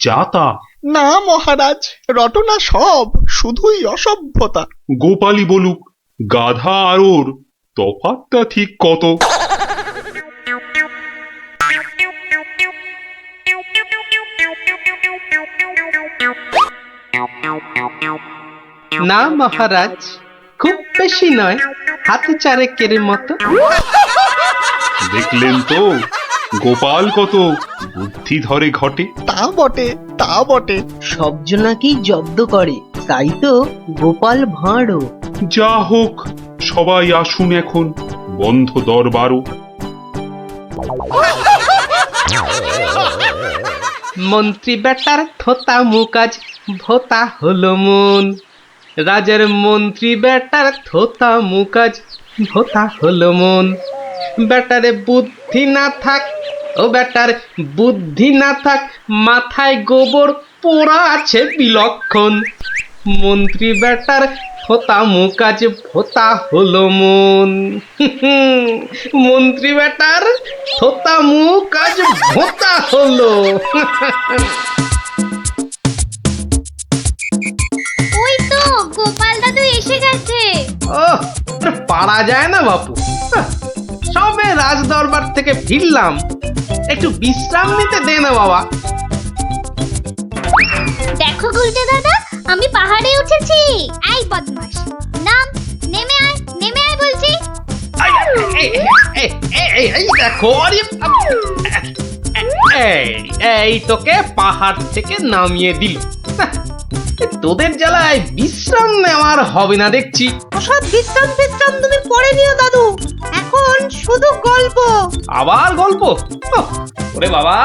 যা তা। না মহারাজ, রটনা সব, শুধুই অসভ্যতা। গোপালই বলুক, গাধা আর ওর তফাৎটা ঠিক কত? না মহারাজ, খুব বেশি নয়, হাতে চারেকের মতো। দেখলেন তো গোপাল কত বুদ্ধি ধরে ঘটে। তা বটে, তা বটে। সব জনাকেই জব্দ করে, তাই তো গোপাল ভাঁড়ও। যা হোক, সবাই আসুন এখন, বন্ধ দরবারও। মন্ত্রী বেটার থোতা মুকাজ ভোতা হলো মন। রাজার মন্ত্রী বেটার থোতা মুকাজ ভোতা হলো মন। বেটারে বুদ্ধি না থাক, ও বেটার বুদ্ধি না থাক, মাথায় গোবর পোড়া আছে বিলক্ষণ। মন্ত্রী বেটার থোতা মুকাজ ভোতা হলো মন। মন্ত্রী বেটার থোতা মুকাজ ভোতা হলো। ওই তো গোপাল দাদু এসে গেছে। ওহ, আর পারা যায় না বাপু। সবে রাজ দরবার থেকে ফিরলাম, একটু বিশ্রাম নিতে দে না বাবা। দেখো গুলটে দাদা, আমি পাহাড়ে উঠেছি। এই বদমাশ, নাম, নেমে আয়, নেমে আয় বলছি। এই দেখো, এই তোকে পাহাড় থেকে নামিয়ে দিল। তোদের জ্বালায় বিশ্রাম নেওয়ার হবে না দেখছি। ওসব বিশ্রাম বিশ্রাম তুমি পরে নিও দাদু, এখন শুধু গল্প। আবার গল্প? ওরে বাবা,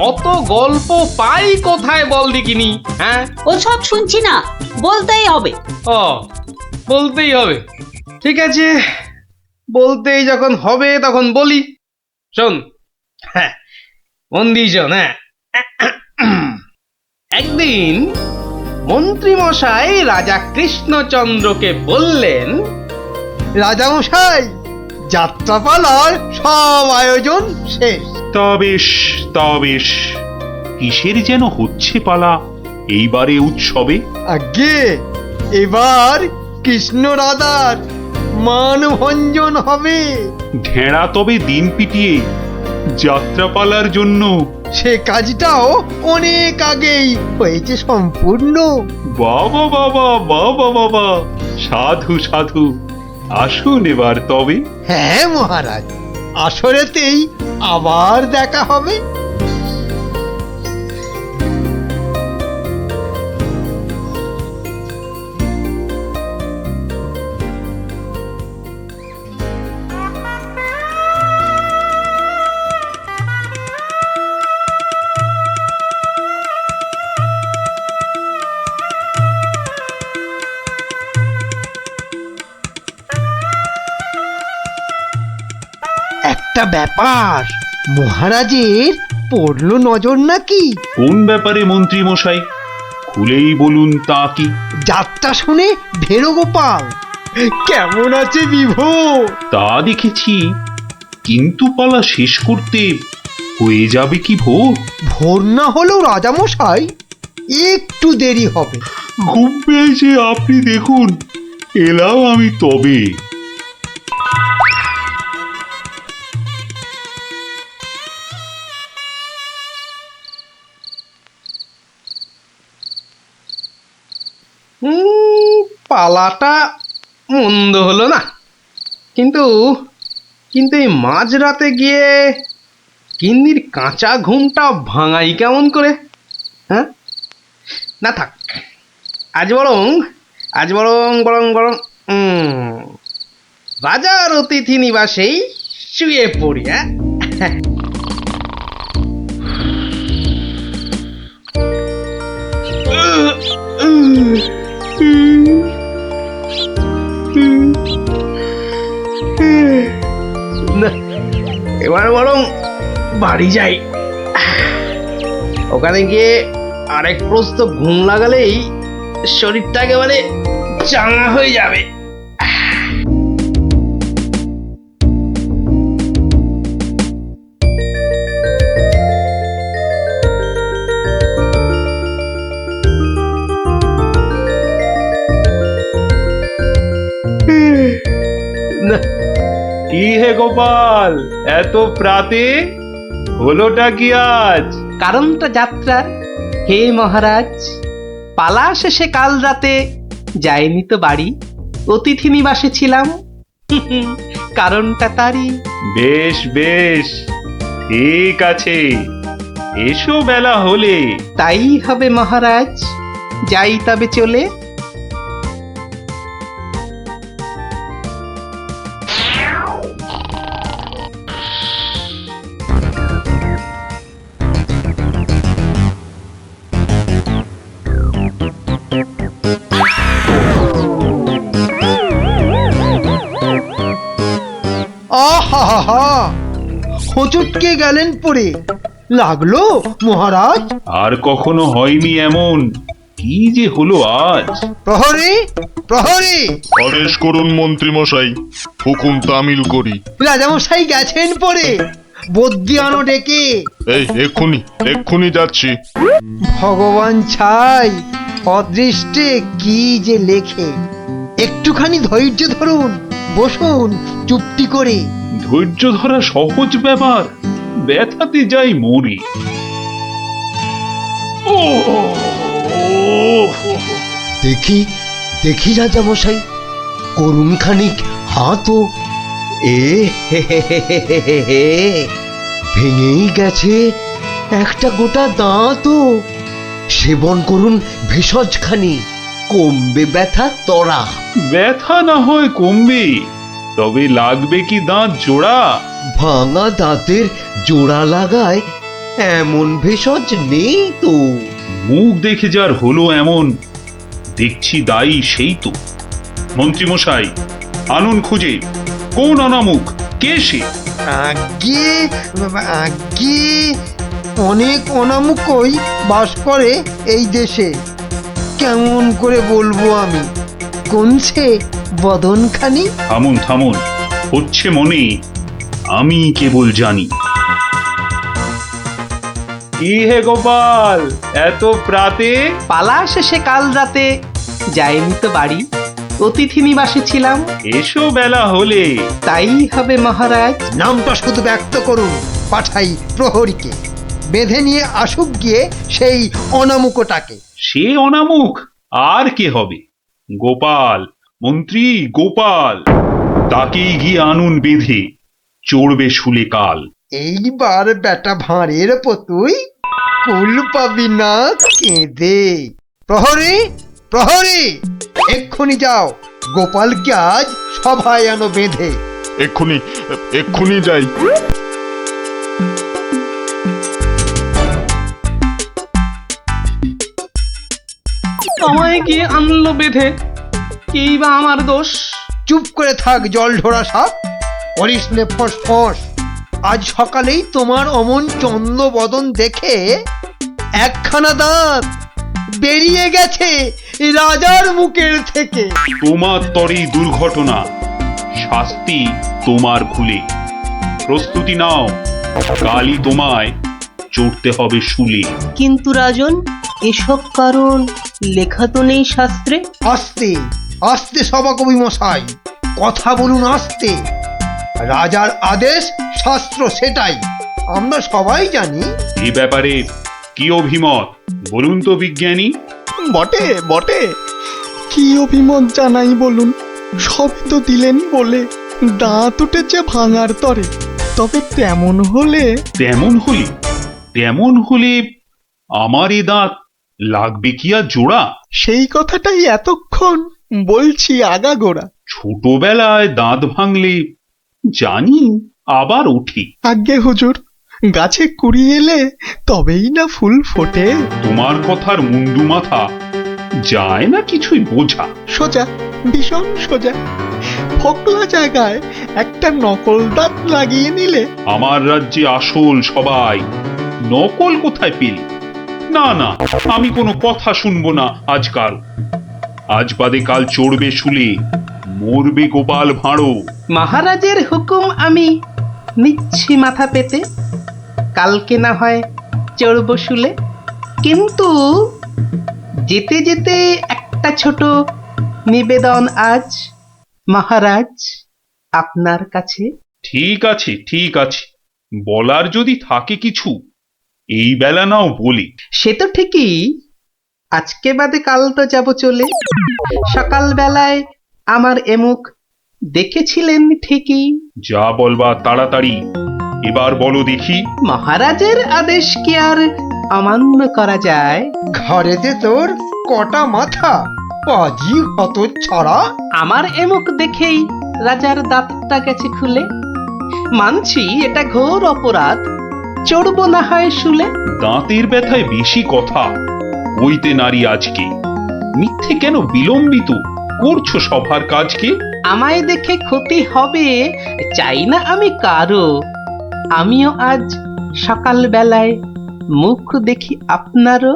অত গল্প পাই কোথায় বল দেখিনি? হ্যাঁ, ওসব শুনছি না, বলতেই হবে। ও, বলতেই হবে। ঠিক আছে, বলতেই যখন হবে তখন বলি। শোন, হ্যাঁ, মন দিয়ে শোন। হ্যাঁ, একদিন মন্ত্রী মশাই রাজা কৃষ্ণচন্দ্রকে বললেন, রাজামশাই, যাত্রাপালার সব আয়োজন শেষ। তা বেশ, তা বেশ। কিসের যেন হচ্ছে পালা এইবারে উৎসবে? আগে এবার কৃষ্ণ রাধার মানভঞ্জন হবে। ঢেড়া তবে দিন পিটিয়ে যাত্রাপালার জন্য। সে কাজটাও অনেক আগেই হয়েছে সম্পূর্ণ। বাবা বাবা বাবা বাবা, সাধু সাধু। আসুন এবার তবে। হ্যাঁ মহারাজ, আসরেতেই আবার দেখা হবে। একটা ব্যাপার, মহারাজের পড়লো নজর নাকি? কোন ব্যাপারে মন্ত্রী মশাই? খুলেই বলুন তা কি। যাত্রা শুনে ভেরো গোপাল কেমন আছে বিভোর? তা দেখেছি, কিন্তু পালা শেষ করতে হয়ে যাবে কি ভোর? ভোর না হলেও রাজামশাই একটু দেরি হবে। ঘুম পেয়েছে আপনি দেখুন, এলাম আমি তবে। পালাটা মন্দ হলো না, কিন্তু কিন্তু এই মাঝরাতে গিয়ে গিন্নির কাঁচা ঘুমটা ভাঙাই কেমন করে? হ্যাঁ, না থাক, আজ বরং বরং বরং রাজার অতিথি নিবাসেই শুয়ে পড়ি। হ্যাঁ, না, এবার বরং বাড়ি যাই। ওখানে গিয়ে আরেক প্রস্ত ঘুম লাগালেই শরীরটা একেবারে চাঙ্গা হয়ে যাবে। কি হে গোপাল, এত প্রাতে হলোটা কি আজ? কারণটা যাত্রার, হে মহারাজ। পালা শেষে কাল রাতে যাইনি তো বাড়ি, অতিথি নিবাসে ছিলাম। কারণটা তারই। বেশ বেশ, ঠিক আছে, এসো বেলা হলে। তাই হবে মহারাজ, যাই তবে চলে। আহা, হোঁচটকে গেলেন পড়ে। লাগলো মহারাজ? আর কখনো হয়নি এমন, কি যে হলো আজ। প্রহরী, প্রহরী! আদেশ করুন মন্ত্রী মশাই, হুকুম তামিল করি। রাজামশাই গেছেন পড়ে, বদ্যি আনো ডেকে। এই এক্ষুনি এক্ষুনি যাচ্ছি। ভগবান ছাই, অদৃষ্টে কি যে লেখে। একটুখানি ধৈর্য ধরুন, বসুন চুপটি করে। ধৈর্য ধরা সহজ ব্যাপার, ব্যথাতে যাই মরি। ও দেখি দেখি রাজামশাই, করুন খানিক হাতও। এ হে হে হে হে হে হে হে, ভেঙেই গেছে একটা গোটা দাঁতও। সেবন করুন ভেষজ খানি, কমবে ব্যথা তরা। ব্যথা না হয় কমবে, তবে লাগবে কি দাঁত জোড়া? ভাঙা দাঁতের জোড়া লাগায় এমন ভেষজ নেই তো। মুখ দেখে যার হলো এমন, দেখছি দায়ী সেই তো। মন্ত্রীমশাই, আনুন খুঁজে, কোন অনামুখ, কে সে? আগে আগে অনেক অনামুকই বাস করে এই দেশে। কেমন করে বলবো আমি, কোনছে বদনখানি? থামুন থামুন, হচ্ছে মনে, আমি কেবল জানি। কি হে গোপাল, এত প্রাতে? পালা শেষে কাল রাতে যাইনি তো বাড়ি, অতিথি নিবাসে ছিলাম। এসো বেলা হলে। তাই হবে মহারাজ। নামটা শুধু ব্যক্ত করুন, পাঠাই প্রহরীকে। বেঁধে নিয়ে আসুক গিয়ে সেই অনামুকটাকে। সে অনামুখ আর কে হবে? গোপাল, মন্ত্রী গোপাল, তাকেই গিয়ে আনুন বেঁধে, চড়বে শুলে কাল। এইবার বেটা ভাঁড়ের পতুই, কুল পাবি না কেঁদে। প্রহরী, প্রহরী! এক্ষুনি যাও, গোপালকে আজ সভায় আনো বেঁধে। এক্ষুনি এক্ষুনি যাই। আমায় গিয়ে আনলো বেঁধে, কি বা আমার দোষ? চুপ করে থাক জল ঢোড়া সাপ, করিস নে ফস ফস। আজ সকালেই তোমার অমন চন্দ্র বদন দেখে একখানা দাঁত বেরিয়ে গেছে রাজার মুখের থেকে। তোমার তরেই দুর্ঘটনা, শাস্তি তোমার ভুলে। প্রস্তুতি নাও, কালই তোমায় চড়তে হবে শুলে। কিন্তু রাজন, এসব কারণ লেখা তো নেই শাস্ত্রে। আস্তে আস্তে সভাকবি মশাই, কথা বলুন আস্তে। রাজার আদেশ শাস্ত্র সেটাই, আমরা সবাই জানি। এ ব্যাপারে কি অভিমত বলুন তো বিজ্ঞানী? বটে বটে, কি অভিমত জানাই বলুন। সবই তো দিলেন বলে, দাঁত উঠেছে ভাঙার তরে। তবে তেমন হলে তেমন হলে, তেমন হলে আমার এ দাঁত লাগবে কি আর জোড়া? সেই কথাটাই এতক্ষণ বলছি আগাগোড়া। ছোটবেলায় দাঁত ভাঙলে জানি আবার উঠি। আজ্ঞে হুজুর, গাছে কুড়ি এলে তবেই না ফুল ফোটে। তোমার কথার মুন্ডু মাথা যায় না কিছুই বোঝা। সোজা, ভীষণ সোজা। ফকলা জায়গায় একটা নকল দাঁত লাগিয়ে নিলে। আমার রাজ্যে আসল সবাই, নকল কোথায় পেলি? না না, আমি কোনো কথা শুনবো না আজকাল। আজ বাদে কাল চড়বে শুলে, মরবে গোপাল ভাঁড়ো। মহারাজের হুকুম আমি নিচ্ছি মাথা পেতে, কালকে না হয় চড়ব শুলে। কিন্তু যেতে যেতে একটা ছোট নিবেদন আজ। মহারাজ, আপনার কাছে। ঠিক আছে ঠিক আছে, বলার যদি থাকে কিছু এই বেলা নাও বলি। সে তো ঠিকই, আজকে বাদে কাল তো যাব চলে। সকালবেলায় আমার এমুখ দেখেছিলেন ঠিকই। যা বলবা তাড়াতাড়ি এবার বলো দেখি। মহারাজের আদেশ কি আর অমান্য করা যায়? ঘরেতে তোর কটা মাথা, পাজি হত ছড়া। আমার এমুখ দেখেই রাজার দাঁতটা গেছে খুলে। মানছি এটা ঘোর অপরাধ, চড়বো না হয় শুলে। দাঁতের ব্যথায় বেশি কথা কইতে নারী আজকে, মিথ্যে কেন বিলম্বিত করছো সভার কাজকে? আমায় দেখে ক্ষতি হবে চাই না আমি কারো। আমিও আজ সকাল বেলায় মুখ দেখি আপনারও।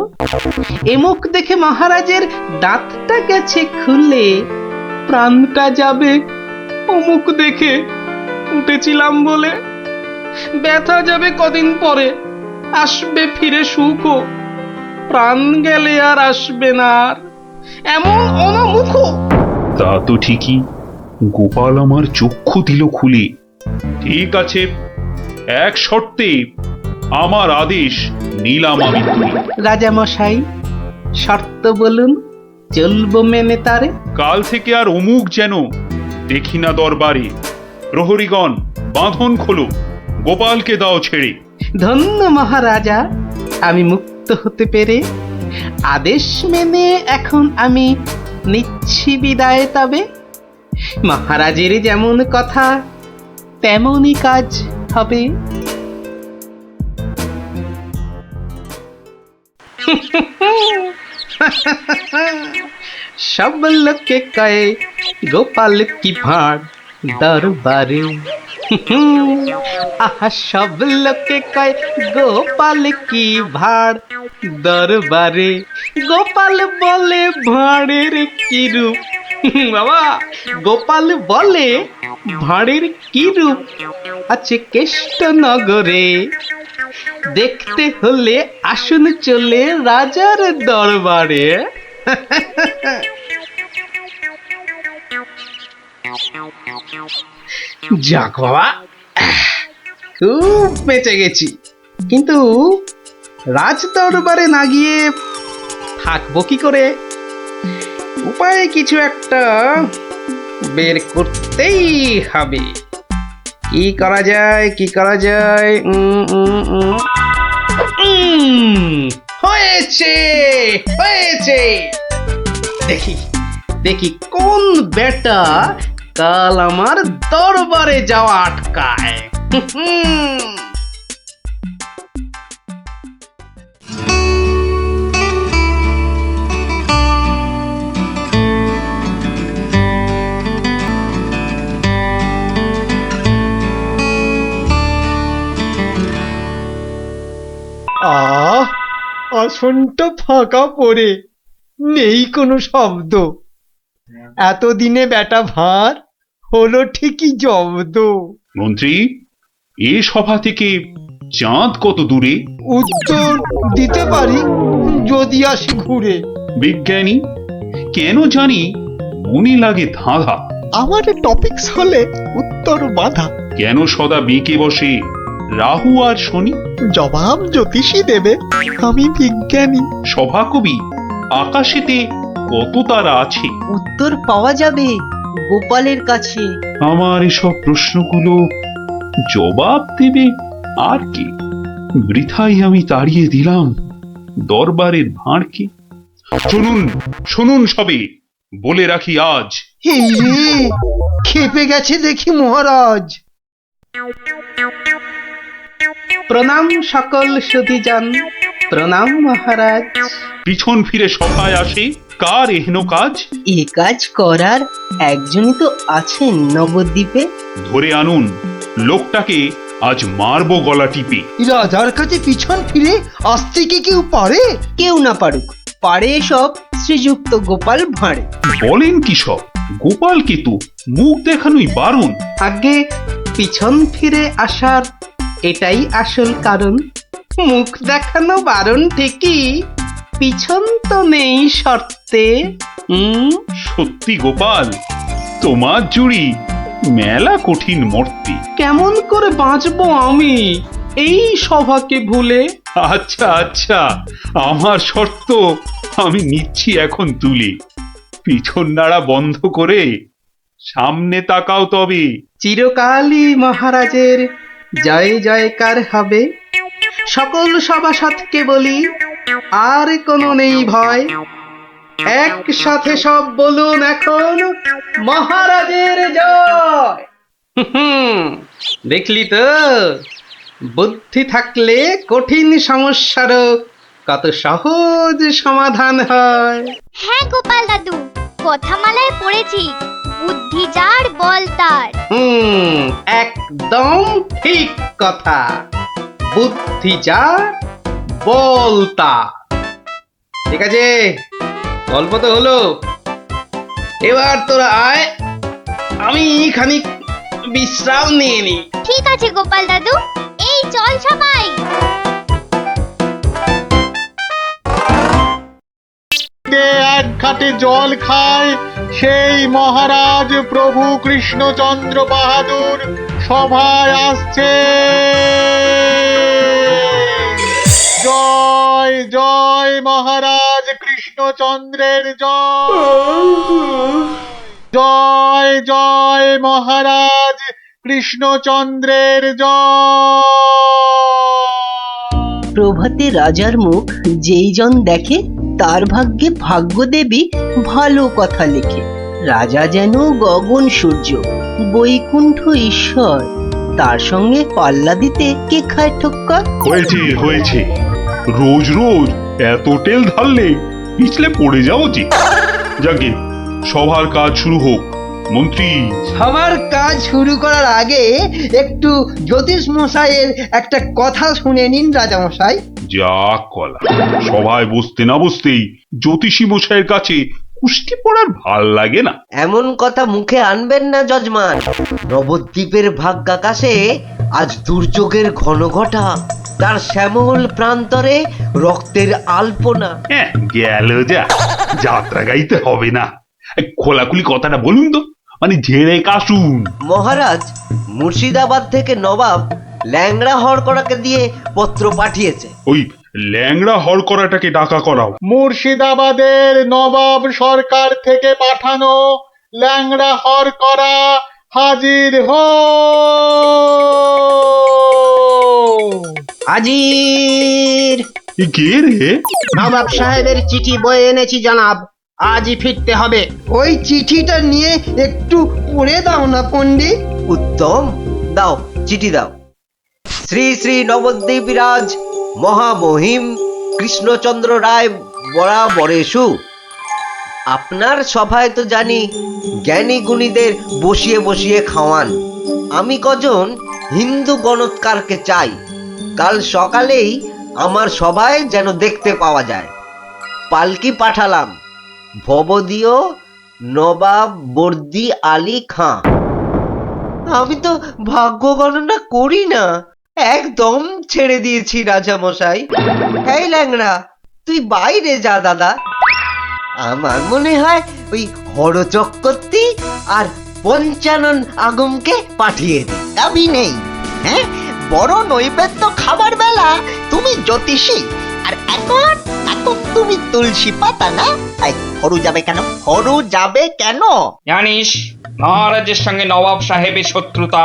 এ মুখ দেখে মহারাজের দাঁতটা গেছে খুলে। প্রাণটা যাবে ও মুখ দেখে উঠেছিলাম বলে। ব্যথা যাবে কদিন পরে, আসবে ফিরে সুখও। প্রাণ গেলে আর আসবে না আর এমন অনামুখ। তা তো ঠিকই, গোপাল আমার চক্ষু দিল খুলে। ঠিক আছে, এক শর্তে আমার আদেশ নিলাম আমি তুলে। রাজা মশাই, শর্ত বলুন, চলবো মেনে তারে। কাল থেকে আর অমুক যেন দেখি না দরবারে। প্রহরীগণ বাঁধন খোলো, গোপালকে দাও ছেড়ে। ধন্য মহারাজা, আমি মুক্ত হতে পেরে। আদেশ মেনে এখন আমি নিচ্ছি বিদায় তবে। মহারাজের যেমন কথা তেমনই কাজ হবে। সব লোকে কয়ে গোপাল কি ভাঁড় দরবারে। আহা সব লোকে কয় গোপাল কি ভাঁড় দরবারে। গোপাল বলে ভাঁড়ের কি রূপ। বাবা, গোপাল বলে ভাঁড়ের কি রূপ আছে কেষ্ট নগরে। দেখতে হলে আসুন চলে রাজার দরবারে। যাক বাবা, খুব বেঁচে গেছি। কিন্তু রাজ দরবারে না গিয়ে থাকবো কি করে? উপায় কিছু একটা বের করতেই হবে। কি করা যায়, কি করা যায়? হয়েছে হয়েছে, দেখি দেখি কোন বেটা কাল আমার দরবারে যাওয়া আটকায়। আহ, আসনটা ফাঁকা পড়ে নেই কোনো শব্দ। এতদিনে বেটা ভাঁড় হলো ঠিকই জব্দ। মন্ত্রী, এ সভা থেকে চাঁদ কত দূরে? উত্তর দিতে পারি যদি আসি ঘুরে। বিজ্ঞানী, কেন জানি মনে লাগে ধাঁধা। আমার টপিকস হলে উত্তর বাধা। কেন সদা বেঁকে বসে রাহু আর শনি? জবাব জ্যোতিষী দেবে, আমি বিজ্ঞানী। সভাকবি, আকাশেতে কত তারা আছে? উত্তর পাওয়া যাবে গোপালের কাছে। আমার এসব প্রশ্নগুলো জবাব দেবে আর কি? বৃথাই আমি তাড়িয়ে দিলাম দরবারের ভাঁড়কে। শুনুন শুনুন সবে, বলে রাখি আজ। এই রে, খেপে গেছে দেখি মহারাজ। প্রণাম সকল সুধীজন, প্রণাম মহারাজ। পিছন ফিরে সভায় আসে কার এহেন কাজ? এ কাজ করার একজনই তো আছেন নবদ্বীপে। ধরে আনুন লোকটাকে, আজ মারবো গলা টিপে। রাজার কাছে পিছন ফিরে আসতে কি কেউ পারে? কেউ না পারুক, পারে সব শ্রীযুক্ত গোপাল ভাঁড়ে। বলেন কি সব? গোপালকে তো মুখ দেখানোই বারণ। আগে পিছন ফিরে আসার এটাই আসল কারণ। মুখ দেখানো বারণ ঠিকই, পিছন তো নেই শর্তে। সত্যি গোপাল, তোমার জুড়ি মেলা কঠিন মর্তে। কেমন করে বাঁচবো আমি এই সভাকে ভুলে? আচ্ছা আচ্ছা, আমার শর্ত আমি নিচ্ছি এখন তুলে। পিছন নাড়া বন্ধ করে সামনে তাকাও তবে। চিরকালই মহারাজের জয় জয়কার হবে। সকল সভাসদকে বলি আর কোনো নেই ভয়। একসাথে সব বলুন এখন মহারাজের জয়। দেখলি তো, বুদ্ধি থাকলে কঠিন সমস্যারও কত সহজ সমাধান হয়। হ্যাঁ গোপাল দাদু, কথামালায় পড়েছি, বুদ্ধি যার বল তার। একদম ঠিক কথা। বুদ্ধি যা বল তা। ঠিক আছে, গল্প তো হলো, এবার তোরা আয়, আমি খানিক বিশ্রাম নিয়ে নি। ঠিক আছে গোপাল দাদু, এই চল সবাই। এক ঘাটে জল খায় সেই মহারাজ প্রভু কৃষ্ণচন্দ্র বাহাদুর সভায় আসছে। জয় জয় মহারাজ কৃষ্ণচন্দ্রের জয়। জয় জয় মহারাজ কৃষ্ণচন্দ্রের জয়। প্রভাতে রাজার মুখ যেই জন দেখে তার ভাগ্যে ভাগ্যদেবী ভালো কথা লেখে। রাজা যেন গগন সূর্য, বৈকুণ্ঠ ঈশ্বর, তার সঙ্গে পাল্লা দিতে কে খায় ঠক্কর? হয়েছে হয়েছে, রোজ রোজ এত তেল ঢাললে পিছলে পড়ে যাও যে। যাকে সবার কাজ শুরু হোক। মন্ত্রী, সবার কাজ শুরু করার আগে একটু জ্যোতিষ মশাইয়ের একটা কথা শুনে নিন রাজা মশাই। যা কলা, সভায় বসতে না বসতেই জ্যোতিষী মশাইয়ের কাছে কুস্তি পড়ার ভাল লাগে না। এমন কথা মুখে আনবেন না যজমান। নবদ্বীপের ভাগ্যাকাশে আজ দুর্যোগের ঘন ঘটা, তার শ্যামল প্রান্তরে রক্তের আলপনা। হ্যাঁ, গেল যা, যাত্রা গাইতে হবে না। খোলাখুলি কথাটা বলুন তো, মানে ঝেড়ে কাশুন। মহারাজ মুর্শিদাবাদ থেকে নবাব ল্যাংড়া হরকড়াকে দিয়ে পত্র পাঠিয়েছে। ওই ল্যাংড়া হর করাটাকে ডাকা করাও। মুর্শিদাবাদের নবাব সরকার থেকে পাঠানো ল্যাংড়া হরকড়া হাজির হো। হাজির। এ কে রে? নবাব সাহেবের চিঠি বয়ে এনেছি জনাব, আজই ফিরতে হবে। ওই চিঠিটা নিয়ে একটু পড়ে দাও না পণ্ডিত। উত্তম, দাও চিঠি দাও। শ্রী শ্রী নবদ্বীপ রাজ মহামহিম কৃষ্ণচন্দ্র রায় বরাবরেশু। আপনার সভায় তো জানি জ্ঞানী গুণীদের বসিয়ে বসিয়ে খাওয়ান। আমি কজন হিন্দু গণৎকারকে চাই, কাল সকালেই আমার সভায় যেন দেখতে পাওয়া যায়। পালকি পাঠালাম, ভবদীয় নবাব বর্দি আলী খাঁ। আমি তো ভাগ্য গণনা করি না, একদম ছেড়ে দিয়েছি রাজা মশাই। এই ল্যাংড়া, তুই বাইরে যা দাদা। আমার মনে হয় ওই হরচক্রবর্তী আর পঞ্চানন আগমকে পাঠিয়ে দে। আমি নেই, হ্যাঁ, বড় নৈবেদ্য খাবার বেলা তুমি জ্যোতিষী, আর এখন এখন তুমি তুলসী পাতা না। হরু যাবে কেন? হরু যাবে কেন? জানিস মহারাজের সঙ্গে নবাব সাহেবের শত্রুতা।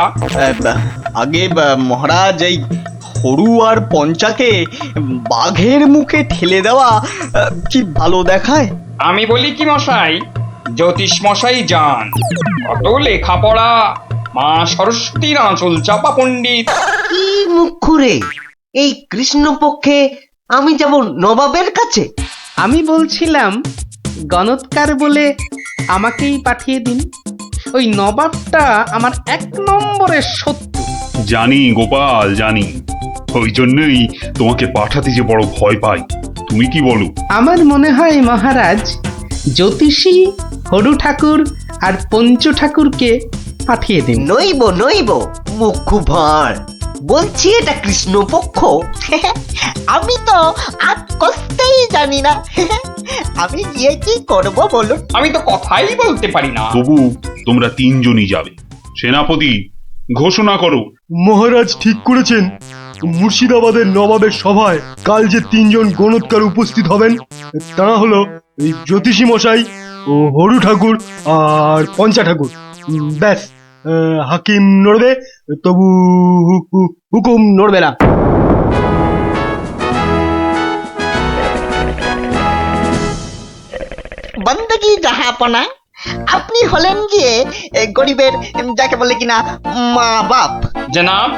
আগে মহারাজ, এই হরু আর পঞ্চাকে বাঘের মুখে ঠেলে দেওয়া কি ভালো দেখায়? আমি বলি কি মশাই, জ্যোতিষ মশাই যান, কত লেখাপড়া, মা সরস্বতীর আঁচল চাপা পণ্ডিত। কি মুখ খুঁড়ে এই কৃষ্ণপক্ষে আমি যাব নবাবের কাছে? আমি বলছিলাম গণৎকার বলে আমাকেই পাঠিয়ে দিন। ওই নবাবটা আমার এক নম্বরের শত্রু। জানি গোপাল, জানি, ওই জন্যই তোমাকে পাঠাতে যে বড় ভয় পাই। তুমি কি বলো? আমার মনে হয় মহারাজ জ্যোতিষী হরু ঠাকুর আর পঞ্চু ঠাকুরকে পাঠিয়ে দিন। নইব নইব, মুখ ভাঁড়, বলছি এটা কৃষ্ণপক্ষ। আমি তো আজ কষতেই জানি না। আমি গিয়ে কি করব বলুন? আমি তো কথাই বলতে পারি না। তবু তোমরা তিনজনই যাবে। সেনাপতি ঘোষণা করো। মহারাজ ঠিক করেছেন, মুর্শিদাবাদের নবাবের সভায় কাল যে 3 জন গণৎকার উপস্থিত হবেন তারা হলো এই জ্যোতিষী মশাই ও হরু ঠাকুর আর পঞ্চা ঠাকুর। ব্যাস, হাকিম নড়বে, তবু হুকুম নড়বে না। বন্দগি জাহাপনা, আপনি হলেন গিয়ে গরিবের যাকে বলে কিনা মা বাপ। জনাব,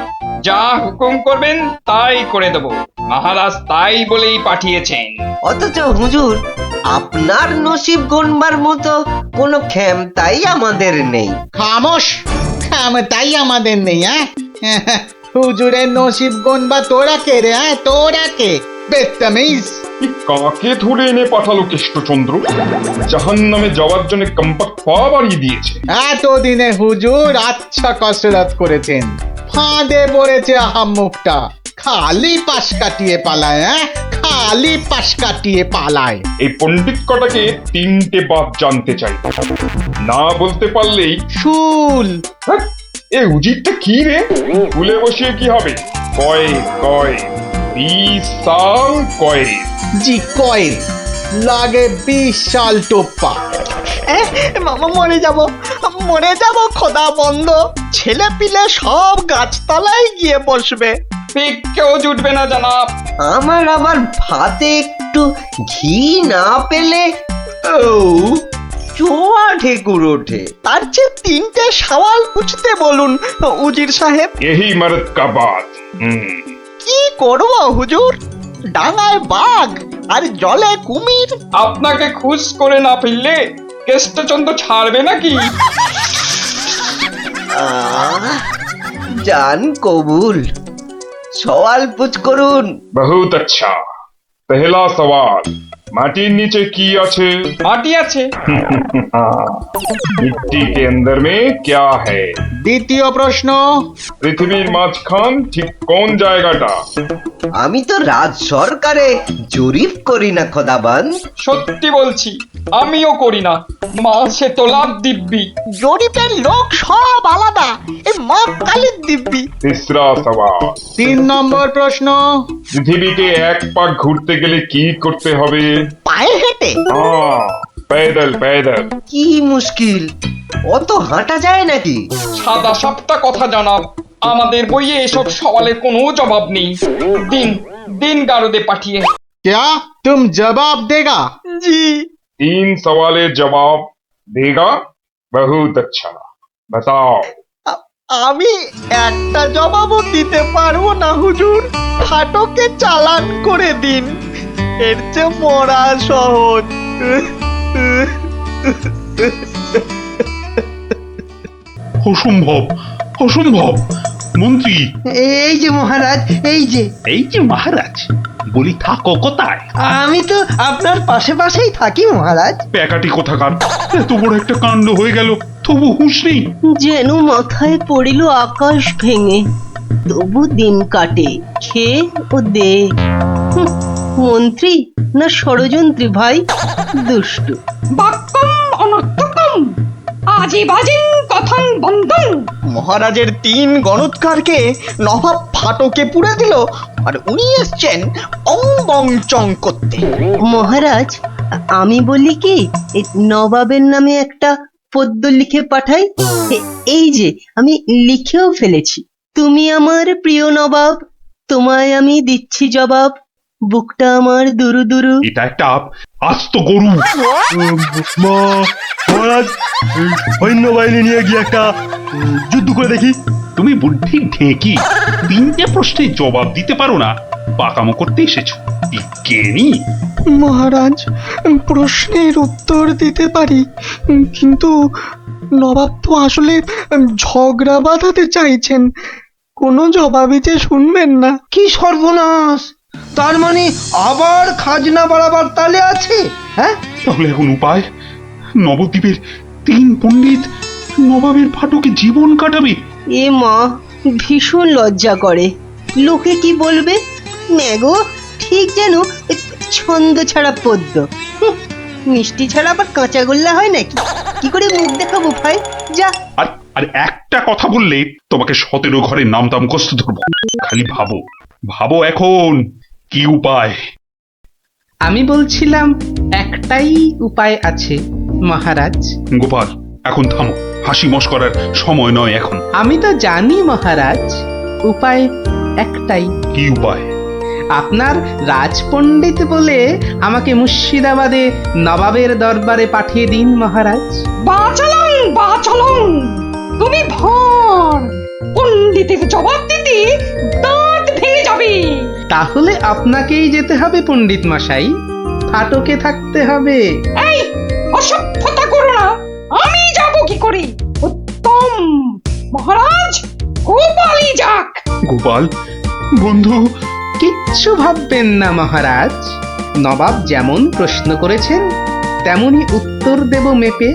যা হুকুম করবেন তাই করে দেব। মহারাজ তাই বলেই পাঠিয়েছেন। অথচ হুজুর, আপনার নসিব গণবার মতো কোনো ক্ষমতাই আমাদের নেই। খামোশ, তাই আমাদের নেই। হুজুরের নসিব গনবা তোরা কে রে? তোরা কে? বেত্তামিজ। কাকে ধরে এনে পাঠালো কৃষ্ণচন্দ্র? জাহান নামে যাওয়ার জন্য কম্পাক্ট পা বাড়িয়ে দিয়েছে। এতদিনে হুজুর আচ্ছা কসরত করেছেন, ফাঁদে পড়েছে আহাম্মুকটা। খালি পাশ কাটিয়ে পালায়, খালি পাশ কাটিয়ে পালায়। এই পণ্ডিত কটাকে 3টে বাত জানতে চাই, না বলতে পারলেই শুল। হ্যাঁ, এ উজিরটা কি রে? ভুলে বসিয়ে কি হবে? কয় কয় 20 সাল কয়। জি কয়েন লাগে 20 সাল টোপ্পা। মামা মরে যাব খোদা বন্ধ। ছেলে পিলে সব গাছতলায় গিয়ে বসবে। ঠিক কেউ জুটবে না জনাব। আমার আবার ভাতে একটু ঘি না পেলে চোয়া ঠেকুর ওঠে। তার চেয়ে 3টে সওয়াল পুছতে বলুন উজির সাহেব। यही मर्द का बात। কি করব হুজুর? ডাঙায় বাঘ আর জলে কুমির। আপনাকে খুশ করে না ফেললে কেষ্টচন্দ্র ছাড়বে নাকি? জান কবুল, সওয়াল পুছ করুন। बहुत अच्छा। पहला सवाल, माटिर नीचे की আছে? মাটি আছে। मिट्टी के अंदर में क्या है? দ্বিতীয় প্রশ্ন, পৃথিবীর মাঝখান ঠিক কোন জায়গাটা? আমি তো রাজ সরকারে জরিপ করি না খোদাবান। সত্যি বলছি, আমিও করি না। মাসে তোলার দিব্যি। জরিপের লোক সব আলাদা, এই মা কালীর দিব্যি। तीसरा सवाल, 3 নম্বর প্রশ্ন, পৃথিবীকে এক পাক ঘুরতে গেলে কি করতে হবে? পায়ে হেঁটে। হ্যাঁ, पैदल पैदल। কি মুশকিল, অত হাঁটা যায় নাকি? সাদা সাপটা কথা জানাব, আমাদের বইয়ে এসব সওয়ালের কোনো জবাব নেই। দিন দিন গারদে পাঠিয়ে। क्या तुम जवाब देगा? জি। 3 सवालेर जवाब देगा? बहुत अच्छा। बताओ। আমি একটা জবাবও দিতে পারবো না হুজুর। ফাটকে চালান করে দিন, এর চেয়ে মরা সহজ। অসম্ভব, অসম্ভব। মন্ত্রী, এই যে মহারাজ, এই যে মহারাজ, বলি থাকো কোথায়? আমি তো আপনার পাশে পাশেই থাকি মহারাজ। প্যাকাটি কোথাকার, এত বড় একটা কাণ্ড হয়ে গেল, তবু হুঁশ নেই। যেন মাথায় পড়িল আকাশ ভেঙে, তবু দিন কাটে খেয়ে ও দে। মন্ত্রী না ষড়যন্ত্রী ভাই, দুষ্টু। বাক্যম অনর্থকম আজে বাজেন কথন বন্ধন। মহারাজের 3 গণৎকারকে নবাব ফাটকে পুড়ে দিল, আর উনি এসছেন অং বং চং করতে। মহারাজ, আমি বলি কি, এই নবাবের নামে একটা পদ্য লিখে পাঠাই। এই যে আমি লিখেও ফেলেছি। তুমি আমার প্রিয় নবাব, তোমায় আমি দিচ্ছি জবাব, বুকটা আমার দুরু দুরু। এটা একটা আস্ত গরু। মহারাজ, সৈন্যবাহিনী নিয়ে গিয়ে একটা যুদ্ধ করে দেখি। তুমি বুদ্ধি ঢেকি, 3টে প্রশ্নের জবাব দিতে পারো না, পাকামো করতে এসেছো। বিজ্ঞানী। মহারাজ, প্রশ্নের উত্তর দিতে পারি, কিন্তু নবাব তো আসলে ঝগড়া বাঁধাতে চাইছেন, কোনো জবাবই যে শুনবেন না। কি সর্বনাশ! তার মানে আবার খাজনা বাড়াবার তালে আছে? হ্যাঁ, তাহলে এখন উপায়? নবদ্বীপের 3 পণ্ডিত নবাবের ফাটকে জীবন কাটাবে। এ মা, ভীষণ লজ্জা করে। লোকে কি বলবে? ম্যাগো, ঠিক যেন ছন্দ ছাড়া পদ্য। মিষ্টি ছাড়া আবার কাঁচা গোল্লা হয় নাকি? কি করে মুখ দেখাবো ভাই? যা। আর একটা কথা বললে তোমাকে 17 ঘরে নামতা মুখস্থ ধরবো। খালি ভাবো ভাবো এখন কি উপায়। আমি বলছিলাম একটাই উপায় আছে মহারাজ। গোপাল এখন থামো, হাসি মশকরার সময় নয় এখন। আমি তো জানি মহারাজ, উপায় একটাই। কি উপায়? আপনার রাজপণ্ডিত বলে আমাকে মুর্শিদাবাদে নবাবের দরবারে পাঠিয়ে দিন মহারাজ। বাঁচালং তুমি ভর পণ্ডিতের জবাব দিতে দাঁত ভেঙে যাবে। তাহলে আপনাকেই যেতে হবে পণ্ডিত মশাই, ফাটকে থাকতে হবে। এই অসভ্যতা করো না, আমি যাব কি করে? উত্তম মহারাজ, গোপালই যাক। গোপাল বন্ধু। কিচ্ছু ভাববেন না মহারাজ, নবাব যেমন প্রশ্ন করেছেন তেমনি উত্তর দেব মেপে।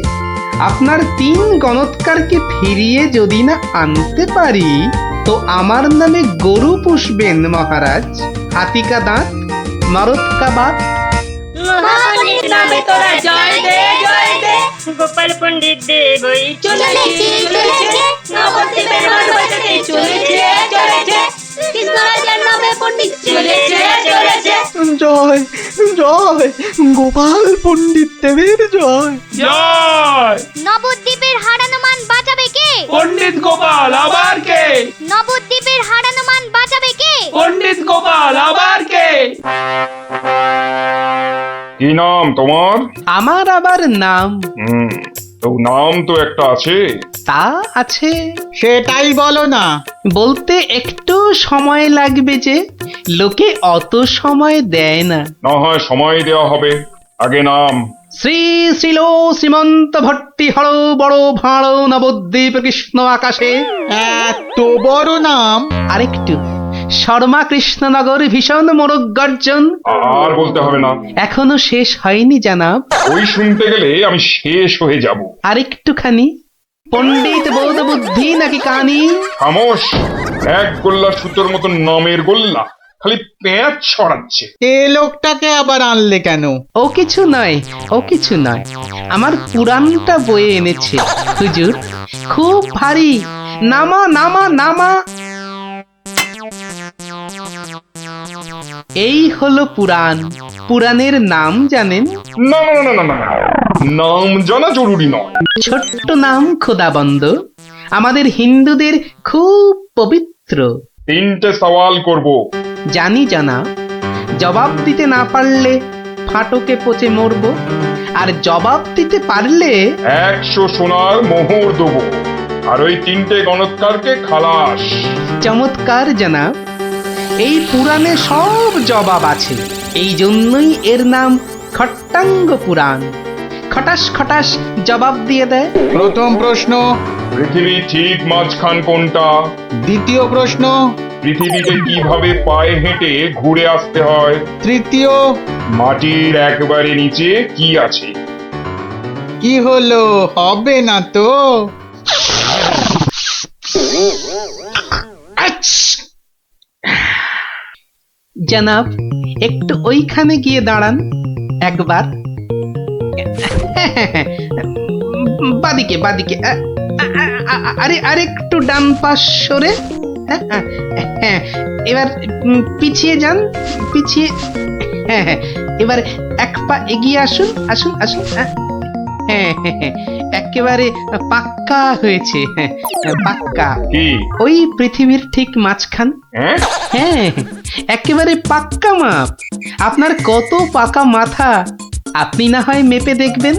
আপনার 3 গণৎকারকে ফিরিয়ে যদি না আনতে পারি তো আমার নামে গরু পুষবেন মহারাজ। হাতিকা দাঁত, মরদকা বাত। মহাপণ্ডিত নামে তোরা জয় দে জয় দে। গোপাল পণ্ডিত দেবই চলেছে চলেছে, নবদ্বীপের মান বাঁচাতে চলেছে চলেছে। কৃষ্ণরাজের নামে পণ্ডিত চলেছে চলেছে। জয় জয় গোপাল পণ্ডিত দেবের জয়। জয়! নবদ্বীপের হারানো মান বাঁচাবে কে? পণ্ডিত গোপাল আবার কে? নবদ্বীপের হারানো মান বাঁচাবে কে? পণ্ডিত গোপাল আবার কে? কি নাম তোমার? আমার আবার নাম? তো নাম তো একটা আছে। তা আছে, সেটাই বলো না। বলতে একটু সময় লাগবে যে, লোকে অত সময় দেয় না। না হয় সময় দেওয়া হবে, আগে নাম। শ্রী শ্রীল শ্রীমন্ত ভট্টি হর বড় ভাঁড় নবদ্বীপ কৃষ্ণ আকাশে। এত বড় নাম? আরেকটু, শর্মা কৃষ্ণনগর ভীষণ মোরগ গর্জন। আর বলতে হবে না, এখনো শেষ হয়নি জানাব। ওই শুনতে গেলে আমি শেষ হয়ে যাব। আরেকটুখানি, পণ্ডিত বোধ বুদ্ধি নাকি কানি? খামোশ! এক গোল্লা সুতোর মতো নামের গোল্লা, খালি পেঁচ ছড়াচ্ছে। এ লোকটাকে আবার আনলে কেন? ও কিছু নয়, ও কিছু নয়, আমার পুরাণটা বয়ে এনেছে হুজুর। খুব ভারী, নামা নামা নামা। এই হলো পুরাণ। পুরাণের নাম জানেন? না না না না না না, নাম জানা জরুরি নয়। ছোট্ট নাম খোদাবন্দ, আমাদের হিন্দুদের খুব পবিত্র। 3টে সওয়াল করব। জানি জানা, জবাব দিতে না পারলে ফাটকে পচে মরবো, আর জবাব দিতে পারলে 100 সোনার মোহর দেবো, আর ওই 3টে গণৎকারকে খালাস। চমৎকার জানা, এই পুরাণে সব জবাব আছে। এই জন্যই এর নাম খট্টাঙ্গ পুরাণ। খটাস খটাস জবাব দিয়ে দেয়। প্রথম প্রশ্ন, পৃথিবী ঠিক মাঝখান কোনটা? দ্বিতীয় প্রশ্ন, পৃথিবীকে কিভাবে পায়ে হেঁটে ঘুরে আসতে হয়? তৃতীয়, মাটির একবারে নিচে কি আছে? কি হলো, হবে না তো? জানাব, একটু ওইখানে গিয়ে দাঁড়ান একবার। বাদিকে বাদিকে, আরে আরেকটু ডান পাশ সরে। এবার পিছিয়ে যান, পিছিয়ে। এবার 1 পা এগিয়ে আসুন, আসুন আসুন। একেবারে পাক্কা হয়েছে, পাক্কা। কি? ওই পৃথিবীর ঠিক মাঝখান। হ্যাঁ, একেবারে পাক্কা মাপ। আপনার কত পাকা মাথা, আপনি না হয় মেপে দেখবেন।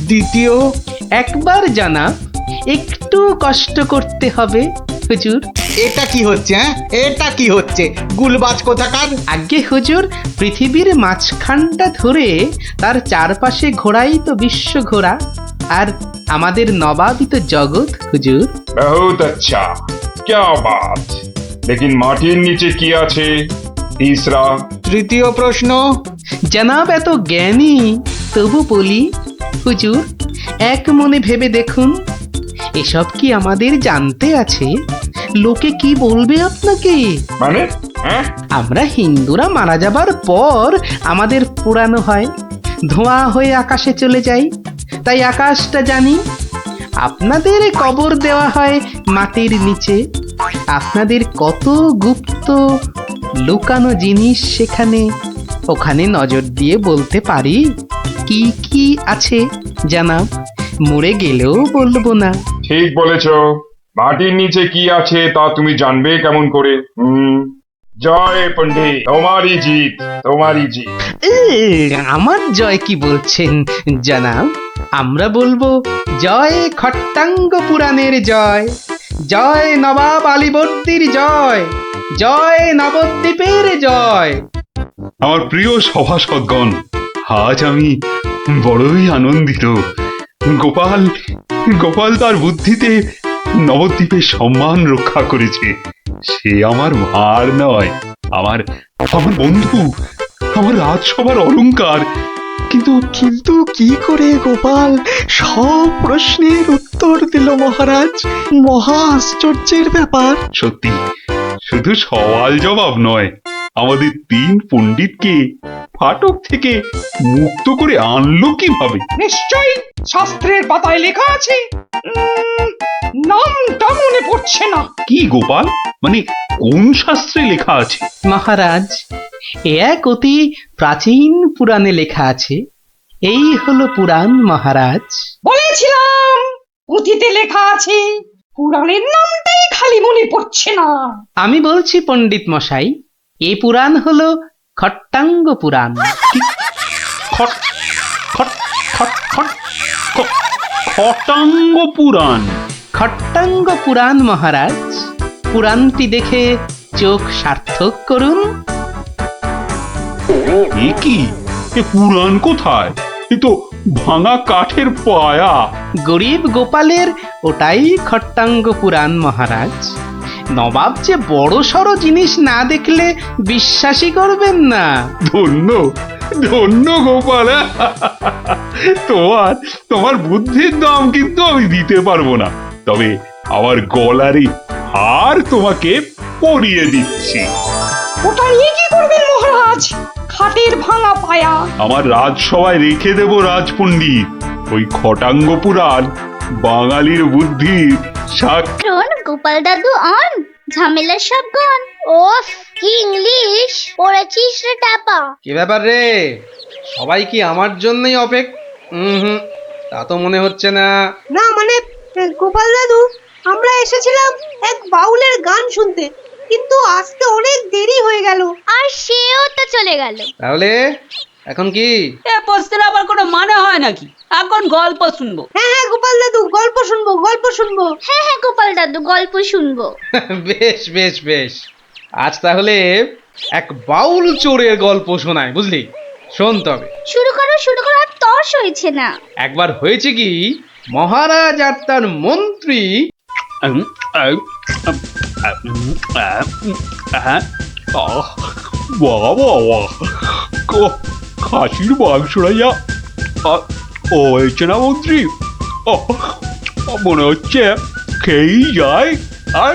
দ্বিতীয়, একবার জানা, একটু কষ্ট করতে হবে হুজুর। এটা কি হচ্ছে? এটা কি হচ্ছে? গুলবাজ কোথাকার। আগে হুজুর, পৃথিবীর মাঝখানটা ধরে তার চারপাশে ঘোরাই তো বিশ্ব ঘোরা, আর আমাদের নবাবই তো জগৎ হুজুর। বহুত আচ্ছা, क्या बात। लेकिन মাটির নিচে কি আছে? তিসরা। তৃতীয় প্রশ্ন, জানাব এত জ্ঞানী, তবু বলি হুজুর, এক মনে ভেবে দেখুন, এসব কি আমাদের জানতে আছে? লোকে কি বলবে আপনাকে? মানে আমরা হিন্দুরা মারা যাবার পর আমাদের পোড়ানো হয়, ধোঁয়া হয়ে আকাশে চলে যাই, তাই আকাশটা জানি। আপনাদের কবর দেওয়া হয় মাটির নিচে। আপনাদের কত গুপ্ত লুকানো জিনিস সেখানে, ওখানে নজর দিয়ে বলতে পারি কি কি আছে জানাব, মরে গেলেও বলবো না। ঠিক বলেছ। মাটির নিচে কি আছে তা তুমি জানবে কেমন করে? জয় পণ্ডিত, তোমারই জিত, তোমারই জিত। আমার জয় কি বলছেন জানাব? আমরা বলবো জয় খট্টাঙ্গ পুরাণের জয়, জয় নবাব আলীবর্দীর জয়, জয় নবদ্বীপের জয়। আমার প্রিয় সভাসদগণ, আজ আমি বড়ই আনন্দিত। গোপাল গোপাল তার বুদ্ধিতে নবদ্বীপের সম্মান রক্ষা করেছে। সে আমার ভার নয়, আমার আমার বন্ধু, আমার রাজসভার অলংকার। কিন্তু কিন্তু কি করে গোপাল সব প্রশ্নের উত্তর দিল মহারাজ? মহা আশ্চর্যের ব্যাপার। সত্যি, শুধু সওয়াল জবাব নয়, আমাদের 3 পণ্ডিতকে ফাটক থেকে মুক্ত করে আনলো কিভাবে? নিশ্চয়ই শাস্ত্রের পাতায় লেখা আছে, নামটা মনে পড়ছে না। কি গোপাল, মানে কোন শাস্ত্রে লেখা আছে? মহারাজ, এ এক অতি প্রাচীন পুরাণে লেখা আছে। এই হলো পুরাণ মহারাজ। বলেছিলাম পুঁথিতে লেখা আছে, পুরাণের নামটাই খালি মনে পড়ছে না। আমি বলছি পণ্ডিত মশাই, এই পুরাণ হলো খট্টাঙ্গ পুরাণ। খট খট খট খট খ- খটাঙ্গ পুরাণ। খট্টাঙ্গ পুরাণ মহারাজ। পুরাণটি দেখে চোখ সার্থক করুন। এ কি, এ পুরাণ কোথায়? এ তো ভাঙা কাঠের পায়া। গরিব গোপালের ওটাই খট্টাঙ্গ পুরাণ মহারাজ। নবাব যে বড় সড় জিনিস না দেখলে বিশ্বাসই করবেন না। ধন্য ধন্য গোপাল। তোমার তোমার বুদ্ধির দাম কিন্তু আমি দিতে পারবো না, তবে আমার গলারই হার তোমাকে পরিয়ে দিচ্ছি। ওটা নিয়ে কি করবেন মহারাজ? খাটের ভাঙা পায়া। আমার রাজসভায় রেখে দেব রাজপণ্ডিত। ওই খটাঙ্গ পুরাণ বাঙালির বুদ্ধির সাক্ষী। গোপাল দাদু অন, ঝামেলার সব গন। ওফ, কি ইংলিশ পড়েছিস রে টাপা। কি ব্যাপার রে, সবাই কি আমার জন্যই তা তো মনে হচ্ছে না। না মানে গোপাল দাদু, আমরা এসেছিলাম এক বাউলের গান শুনতে, কিন্তু আসতে অনেক দেরি হয়ে গেল। আর সেও তো চলে গেল। তাহলে এখন কি? এ প্রশ্নের আবার কোনো মানে হয় নাকি? এখন গল্প শুনবো। হ্যাঁ হ্যাঁ গোপাল দাদু, গল্প শুনবো, গল্প শুনবো। হ্যাঁ হ্যাঁ গোপাল দাদু, গল্প শুনবো। বেশ বেশ বেশ, আজ তাহলে এক বাউল চোরের গল্প শোনায়, বুঝলি? শোন তবে। শুরু করো শুরু করো, আর তর সইছে না। একবার হয়েছে কি, মহারাজ আর তার মন্ত্রী খাসির মাংসটা যা হয়েছে না মন্ত্রী, মনে হচ্ছে খেয়েই যায় আর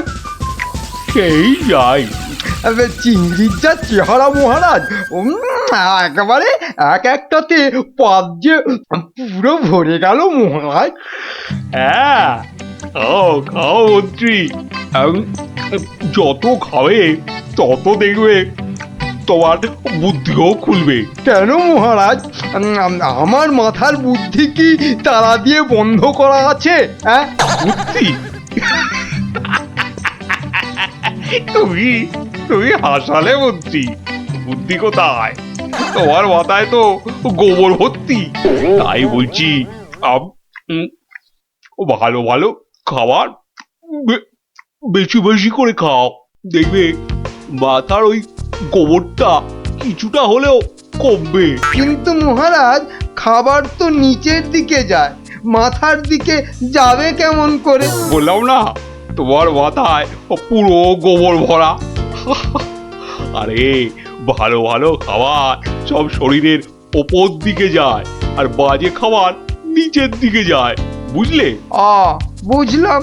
খেয়েই যায়। চিংড়ির যা চেহারা মহারাজ, একেবারে এক একটাতে পাত যে পুরো ভরে গেল মহারাজ। হ্যাঁ, খাও খাও মন্ত্রী, যত খাবে তত দেখবে তোমার বুদ্ধিও খুলবে। কেন মহারাজ, আমার মাথার বুদ্ধি কি তারা দিয়ে বন্ধ করা আছে? হ্যাঁ, বুদ্ধি? তুমি তুমি হাসালে মন্ত্রী, বুদ্ধি কোথায়? তোমার মাথায় তো গোবর ভর্তি। তাই বলছি, ভালো ভালো খাবার বেশি বেশি করে খাও, দেখবে মাথার ওই গোবরটা কিছুটা হলেও কমবে। কিন্তু মহারাজ, খাবার তো নিচের দিকে যায়, মাথার দিকে যাবে কেমন করে? বললাম না, তোমার মাথায় পুরো গোবর ভরা। আরে ভালো ভালো খাবার সব শরীরের ওপর দিকে যায়, আর বাজে খাবার নিচের দিকে যায়, বুঝলে? বুঝলাম।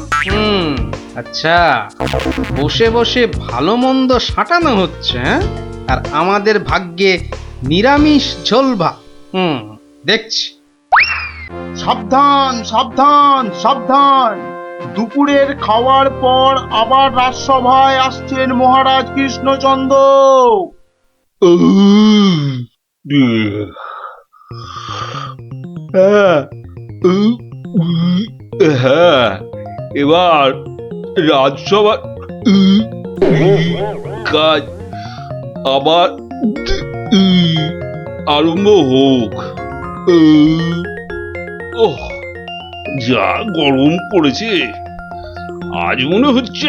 আচ্ছা, বসে বসে ভালো মন্দ সাঁটানো হচ্ছে, আর আমাদের ভাগ্যে নিরামিষ ঝোল ভাত। দেখছি। সাবধান সাবধান সাবধান, দুপুরের খাওয়ার পর আবার রাজসভায় আসছেন মহারাজ কৃষ্ণচন্দ্র। হ্যাঁ, এবার রাজসভা কাজ আবার আরম্ভ হোক। ওহ, যা গরম পড়েছে, আজ মনে হচ্ছে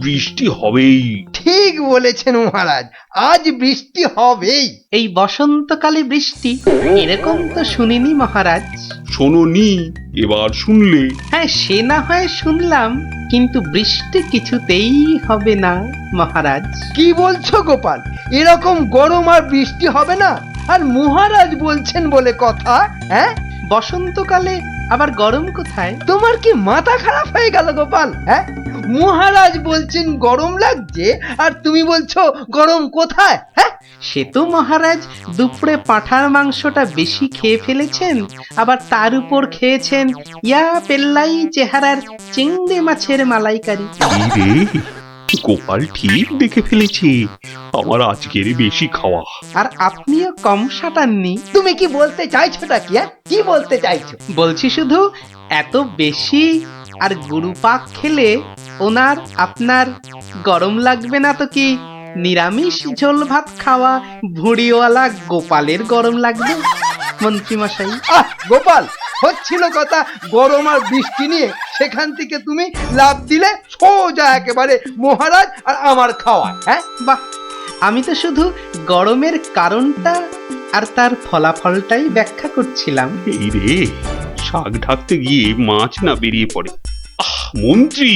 বৃষ্টি হবেই। ঠিক বলেছেন মহারাজ, আজ বৃষ্টি হবেই। এই বসন্তকালে বৃষ্টি এরকম তো শুনিনি মহারাজ। শোনোনি, এবার শুনলে। হ্যাঁ, সে না হয় শুনলাম, কিন্তু বৃষ্টি কিছুতেই হবে না মহারাজ। কি বলছো গোপাল, এরকম গরম আর বৃষ্টি হবে না? আর মহারাজ বলছেন বলে কথা। হ্যাঁ, বসন্তকালে আবার গরম কোথায়? তোমার কি মাথা খারাপ হয়ে গেল গোপাল? হ্যাঁ, মহারাজ বলছেন গরম লাগছে আর তুমি বলছো গরম কোথায়? হ্যাঁ, সে তো মহারাজ দুপুরে পাঁঠার মাংসটা বেশি খেয়ে ফেলেছেন, আবার তার উপর খেয়েছেন ইয়া পেল্লাই চেহারার চিংড়ি মাছের মালাইকারি। রে, গোপাল ঠিক দেখে ফেলেছে, আমার আজকের বেশি খাওয়া। আর আপনিও কম সাটাননি। তুমি কি বলতে চাইছোটা কি? কি বলতে চাইছো? বলছি শুধু এত বেশি আর গুরুপাক খেলে ওনার আপনার গরম লাগবে না তো কি নিরামিষ ঝোল ভাত খাওয়া ভুঁড়িওয়ালা গোপালের গরম লাগবে মন্ত্রী মশাই? গোপাল, হচ্ছিল কথা গরম আর বৃষ্টি নিয়ে, সেখান থেকে তুমি লাভ দিলে সোজা একেবারে মহারাজ আর আমার খাওয়া। হ্যাঁ, বাহ, আমি তো শুধু গরমের কারণটা আর তার ফলাফলটাই ব্যাখ্যা করছিলাম। এই রে, শাক ঢাকতে গিয়ে মাছ না বেরিয়ে পড়ে। মন্ত্রী,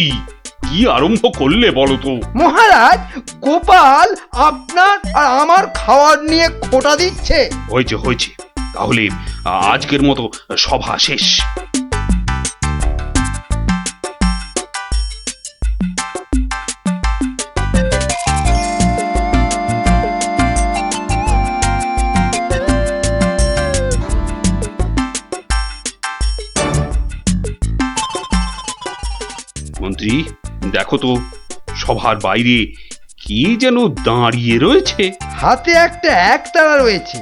কি আরম্ভ করলে বলো তো? মহারাজ, গোপাল আপনার আর আমার খাওয়ার নিয়ে খোঁটা দিচ্ছে। হয়েছে হয়েছে, তাহলে আজকের মতো সভা শেষ। মন্ত্রী, দেখো তো সভার বাইরে কি যেন দাঁড়িয়ে রয়েছে। হাতে একটা একতারা রয়েছে,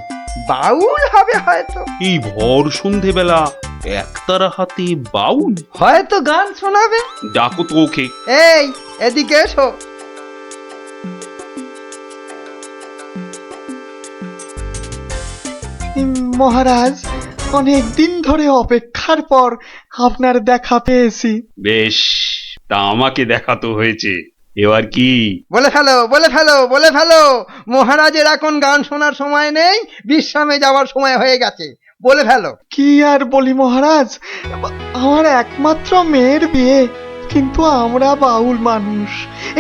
বাউল হবে হয়তো। এই ভর সন্ধেবেলা একতারা হাতে বাউল? হয়তো গান শোনাবে। ডাকো তো ওকে। এই, এদিকে এসো। মহারাজ, অনেক দিন ধরে অপেক্ষার পর আপনার দেখা পেয়েছি। বেশ, তা আমাকে দেখাতো হয়েছে, এবার কি? বলে ফেলো, বলে ফেলো, বলে ফেলো। মহারাজের এখন গান শোনার সময় নেই, বিশ্রামে যাওয়ার সময় হয়ে গেছে। বলে ফেলো। কি আর বলি মহারাজ, আমার একমাত্র মেয়ের বিয়ে, কিন্তু আমরা বাউল মানুষ,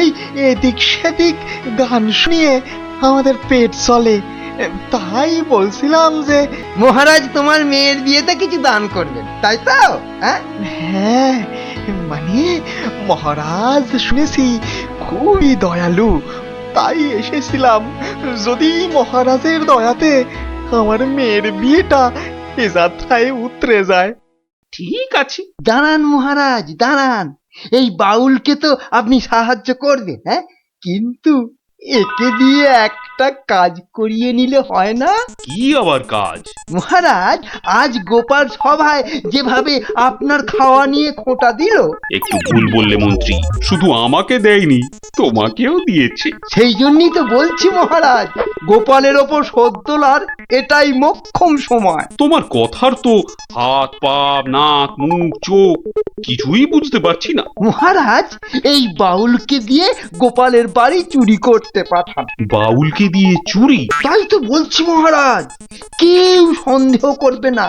এই এদিক সেদিক গান শুনিয়ে আমাদের পেট চলে। তাই বলছিলাম যে মহারাজ তোমার মেয়ের বিয়েতে কিছু দান করবেন, তাই তো? হ্যাঁ, মানে মহারাজ শুনেছি খুবই দয়ালু, তাই এসেছিলাম। যদি মহারাজের দয়াতে আমার মেয়ের বিয়েটা এ যাত্রায় উতরে যায়। ঠিক আছে, দাঁড়ান মহারাজ, দাঁড়ান। এই বাউলকে তো আপনি সাহায্য করবেন, হ্যাঁ, কিন্তু একে দিয়ে একটা কাজ করিয়ে নিলে হয় না? কি আবার কাজ? মহারাজ, আজ গোপাল সভায় যেভাবে আপনার খাওয়া নিয়ে খোঁটা দিল। একটু ভুল বললে মন্ত্রী, শুধু আমাকে দেয়নি, তোমাকেও দিয়েছে। সেই জন্যই তো বলছি মহারাজ, গোপালের ওপর শোধ তোলার এটাই মোক্ষম সময়। তোমার কথার তো হাত পা নাক মুখ চোখ কিছুই বুঝতে পারছি না। মহারাজ, এই বাউলকে দিয়ে গোপালের বাড়ি চুরি করতে পাঠান। বাউলকে দিয়ে চুরি? তাই তো বলছি মহারাজ, কেউ সন্দেহ করবে না।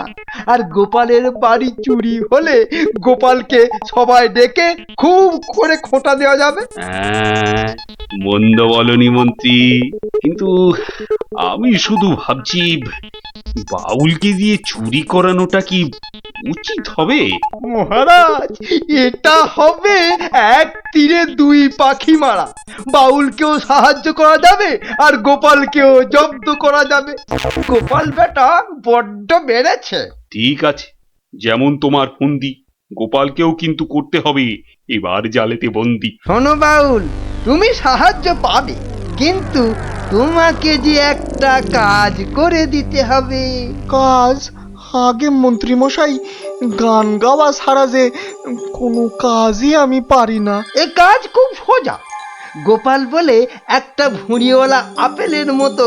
আর গোপালের বাড়ি চুরি হলে গোপালকে সবাই ডেকে খুব করে খোঁটা দেওয়া যাবে। মন্দ বলনি মন্ত্রী, কিন্তু আমি শুধু ভাবছি বাউলকে দিয়ে চুরি করানোটা কি উচিত হবে। মহারাজ, এটা হবে এক তীরে দুই পাখি মারা। বাউলকেও সাহায্য করা যাবে আর গোপালকেও জব্দ করা যাবে। গোপাল বেটা বড্ড বেড়েছে। ঠিক আছে, যেমন তোমার ফন্দি, গোপালকেও কিন্তু করতে হবে এবার জালেতে বন্দি। শোনো বাউল, তুমি সাহায্য পাবে, কিন্তু তোমাকে যে একটা কাজ করে দিতে হবে। কাজ? আগে মন্ত্রী মশাই, গান গাওয়া ছাড়া যে কোনো কাজই আমি পারি না। এ কাজ খুব সোজা। গোপাল বলে একটা ভুঁড়িওয়ালা আপেলের মতো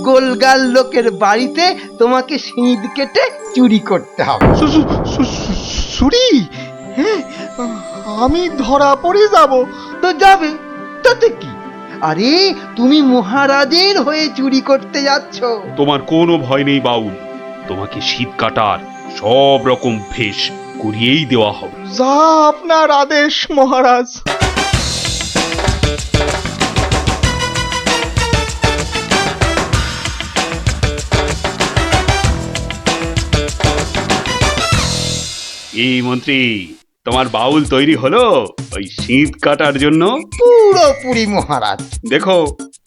গোলগাল লোকের বাড়িতে তোমাকে সিঁধ কেটে চুরি করতে হবে। সুরি? হ্যাঁ, আমি ধরা পড়ে যাব। তো যাবে, তাতে কি? আরে তুমি মহারাজের হয়ে চুরি করতে যাচ্ছ। তোমার কোনো ভয় নেই বাউল, তোমাকে শীত কাটার সব রকম ভেষ করিয়েই দেওয়া হবে। যা আপনার আদেশ মহারাজ। এই মন্ত্রী, তোমার বাউল তৈরি হলো ওই শীত কাটার জন্য? পুরোপুরি মহারাজ। দেখো,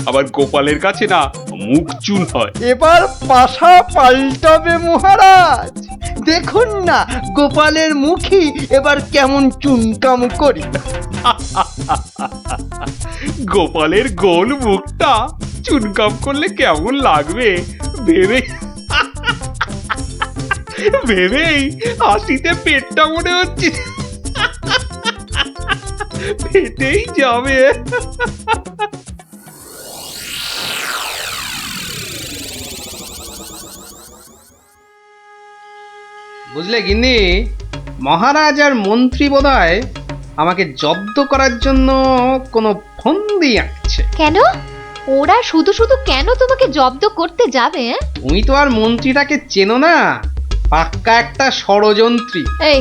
আবার গোপালের কাছে না মুখ চুন হয়। এবার পাশা পাল্টাবে মহারাজ। দেখুন না গোপালের মুখই এবার কেমন চুনকাম করি। গোপালের গোল মুখটা চুনকাম করলে কেমন লাগবে ভেবে ভেবেই হাসিতে পেটটা মনে হচ্ছে পেটেই যাবে। বুঝলে গিন্নি, মহারাজ আর মন্ত্রী বোধহয় আমাকে জব্দ করার জন্য কোনো ফন্দি আঁকছে। কেন? ওরা শুধু শুধু কেন তোমাকে জব্দ করতে যাবে? তুমি তো আর মন্ত্রীটাকে চেনো না, পাক্কা একটা ষড়যন্ত্রী। এই